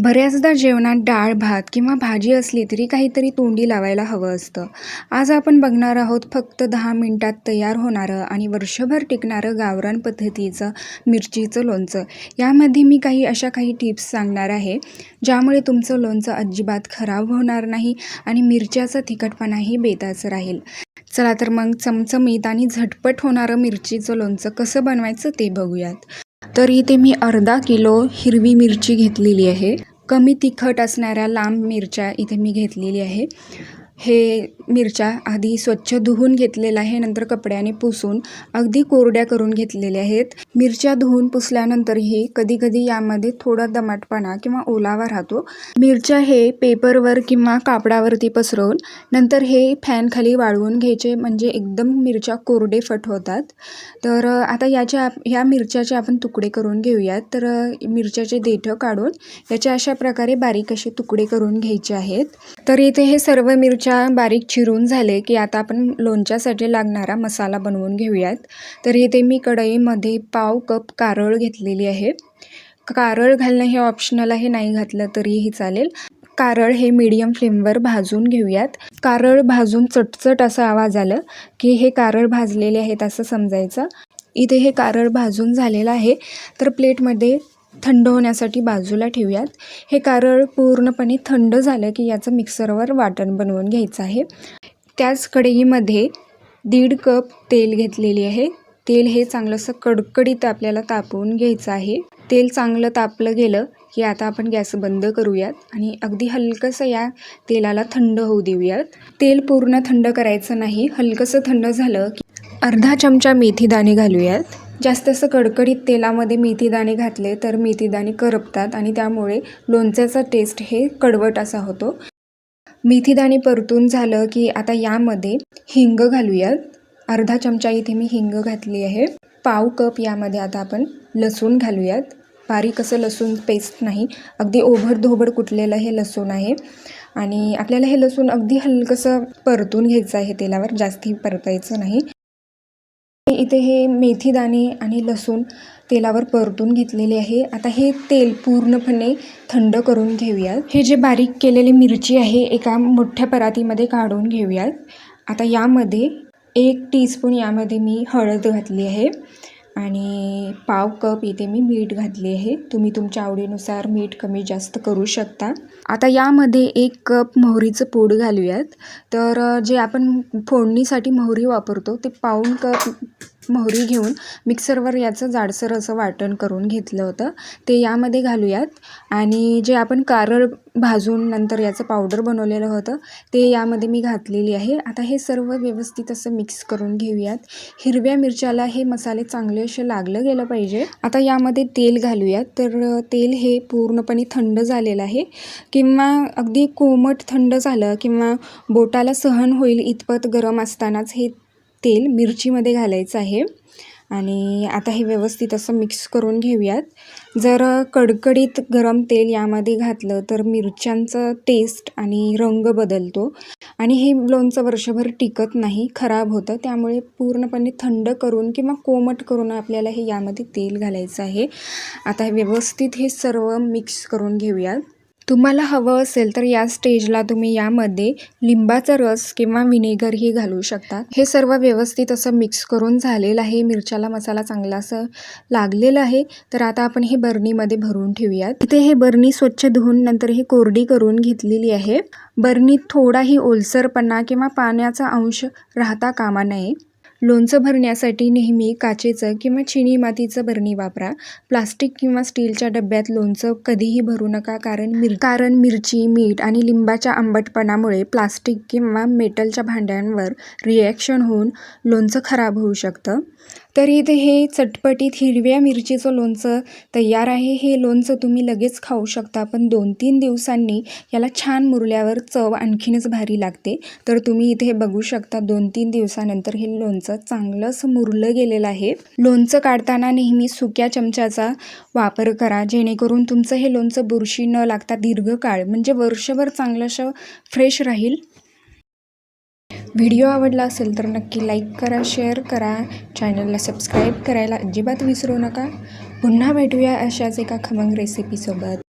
बऱ्याचदा जेवणात डाळ, भात किंवा भाजी असली तरी काहीतरी तोंडी लावायला हवं असतं. आज आपण बघणार आहोत फक्त 10 मिनिटात तयार होणारं आणि वर्षभर टिकणारं गावरान पद्धतीचं मिरचीचं लोणचं. यामध्ये मी काही टिप्स सांगणार आहे, ज्यामुळे तुमचं लोणचं अजिबात खराब होणार नाही आणि मिरच्याचा तिखटपणाही बेताच राहील. चला तर मग चमचमीत आणि झटपट होणारं मिरचीचं लोणचं कसं बनवायचं ते बघूयात. तर इथे मी अर्धा किलो हिरवी मिरची घेतलेली आहे. कमी तिखट असणाऱ्या लांब मिरच्या इथे मी घेतलेली आहे. हे मिरच्या आधी स्वच्छ धुवून घेतलेलं आहे, नंतर कपड्याने पुसून अगदी कोरड्या करून घेतलेल्या आहेत. मिरच्या धुवून पुसल्यानंतरही कधी यामध्ये थोडा दमटपणा किंवा ओलावा राहतो. मिरच्या हे पेपरवर किंवा कापडावरती पसरवून नंतर हे फॅनखाली वाळवून घ्यायचे, म्हणजे एकदम मिरच्या कोरडेफट होतात. तर आता ह्या मिरच्याचे आपण तुकडे करून घेऊयात. तर मिरच्याचे देठं काढून याचे अशा प्रकारे बारीक असे तुकडे करून घ्यायचे आहेत. तर इथे हे सर्व मिरच्या बारीक चिरून झाले की आता आपण लोणच्यासाठी लागणारा मसाला बनवून घेऊयात. तर इथे मी कढईमध्ये पाव कप कारळ घेतलेली आहे. कारळ घालणं हे ऑप्शनल आहे, नाही घातलं तरीही चालेल. कारळ हे मीडियम फ्लेमवर भाजून घेऊयात. कारळ भाजून चटचट असा आवाज आला की हे कारळ भाजलेले आहेत असं समजायचं. इथे हे कारळ भाजून झालेलं आहे. तर प्लेटमध्ये थंड होण्यासाठी बाजूला ठेवूयात. हे कारळ पूर्णपणे थंड झालं की याचं मिक्सरवर वाटण बनवून घ्यायचं आहे. त्याच कढईमध्ये 1.5 कप तेल घेतलेली आहे. तेल हे चांगलंसं कडकडीत आपल्याला तापवून घ्यायचं आहे. तेल चांगलं तापलं गेलं की आता आपण गॅस बंद करूयात आणि अगदी हलकंसं या तेलाला थंड होऊ देऊयात. तेल पूर्ण थंड करायचं नाही. हलकंसं थंड झालं की अर्धा चमचा मेथीदाणे घालूयात. जास्त असं कडकडीत तेलामध्ये मेथीदाणे घातले तर मेथीदाणे करपतात आणि त्यामुळे लोणच्याचा टेस्ट हे कडवट असा होतो. मेथीदाणे परतून झालं की आता यामध्ये हिंग घालूयात. अर्धा चमचा इथे मी हिंग घातली आहे. पाव कप यामध्ये आता आपण लसूण घालूयात. बारीक असं लसूण पेस्ट नाही, अगदी ओबडधोबड कुटलेलं हे लसूण आहे आणि आपल्याला हे लसूण अगदी हलकंसं परतून घ्यायचं आहे तेलावर, जास्ती परतायचं नाही. इथे हे मेथीदाणे आणि लसूण तेलावर परतून घेतलेले आहे. आता हे तेल पूर्णपणे थंड करून घेऊयात. हे जे बारीक केलेली मिरची आहे एका मोठ्या परातीमध्ये काढून घेऊयात. आता यामध्ये 1 टीस्पून यामध्ये मी हळद घातली आहे आणि पाव कप इथे मी मीठ घातली आहे. तुम्ही तुमच्या आवडीनुसार मीठ कमी जास्त करू शकता. आता यामध्ये 1 कप मोहरीचं पूड घालूयात. तर जे आपण फोडणीसाठी मोहरी वापरतो ते पाऊण कप मोहरी घेऊन मिक्सरवर याचं जाडसर असं वाटण करून घेतलं होतं, ते यामध्ये घालूयात. आणि जे आपण कारळ भाजून नंतर याचं पावडर बनवलेलं होतं ते यामध्ये मी घातलेली आहे. आता हे सर्व व्यवस्थित असं मिक्स करून घेऊयात. हिरव्या मिरच्याला हे मसाले चांगले असे लागलं गेलं पाहिजे. आता यामध्ये तेल घालूयात. तर तेल हे पूर्णपणे थंड झालेलं आहे किंवा अगदी कोमट थंड झालं किंवा बोटाला सहन होईल इतपत गरम असतानाच हे तेल मिरचीमध्ये घालायचं आहे आणि आता हे व्यवस्थित असं मिक्स करून घेऊयात. जर कडकडीत गरम तेल यामध्ये घातलं तर मिरच्यांचं टेस्ट आणि रंग बदलतो आणि हे लोणचं वर्षभर टिकत नाही, खराब होतं. त्यामुळे पूर्णपणे थंड करून किंवा कोमट करून आपल्याला हे यामध्ये तेल घालायचं आहे. आता व्यवस्थित हे सर्व मिक्स करून घेऊयात. तुम्हाला हवं असेल तर या स्टेजला तुम्ही यामध्ये लिंबाचा रस किंवा व्हिनेगरही घालू शकता. हे सर्व व्यवस्थित असं मिक्स करून झालेलं आहे. मिरच्याला मसाला चांगला असं लागलेलं आहे. तर आता आपण हे बरणीमध्ये भरून ठेवूयात. इथे हे बरणी स्वच्छ धुवून नंतर ही कोरडी करून घेतलेली आहे. बरणीत थोडाही ओलसरपणा किंवा पाण्याचा अंश राहता कामा नये. लोणचं भरण्यासाठी नेहमी काचेचं किंवा चिनी मातीचं बरणी वापरा. प्लास्टिक किंवा स्टीलच्या डब्यात लोणचं कधीही भरू नका, कारण मिरची, मीठ आणि लिंबाच्या आंबटपणामुळे प्लास्टिक किंवा मेटलच्या भांड्यांवर रिॲक्शन होऊन लोणचं खराब होऊ शकतं. तर इथे हे चटपटीत हिरव्या मिरचीचं लोणचं तयार आहे. हे लोणचं तुम्ही लगेच खाऊ शकता, पण 2-3 दिवसांनी याला छान मुरल्यावर चव आणखीनच भारी लागते. तर तुम्ही इथे हे बघू शकता 2-3 दिवसानंतर हे लोणचं चांगलं असं मुरलं गेलेलं आहे. लोणचं काढताना नेहमी सुक्या चमच्याचा वापर करा, जेणेकरून तुमचं हे लोणचं बुरशी न लागता दीर्घकाळ म्हणजे वर्षभर चांगलं असं फ्रेश राहील. व्हिडिओ आवडला असेल तर नक्की लाईक करा, शेअर करा, चॅनलला सबस्क्राईब करायला अजिबात विसरू नका. पुन्हा भेटूया अशाच एका खमंग रेसिपीसोबत.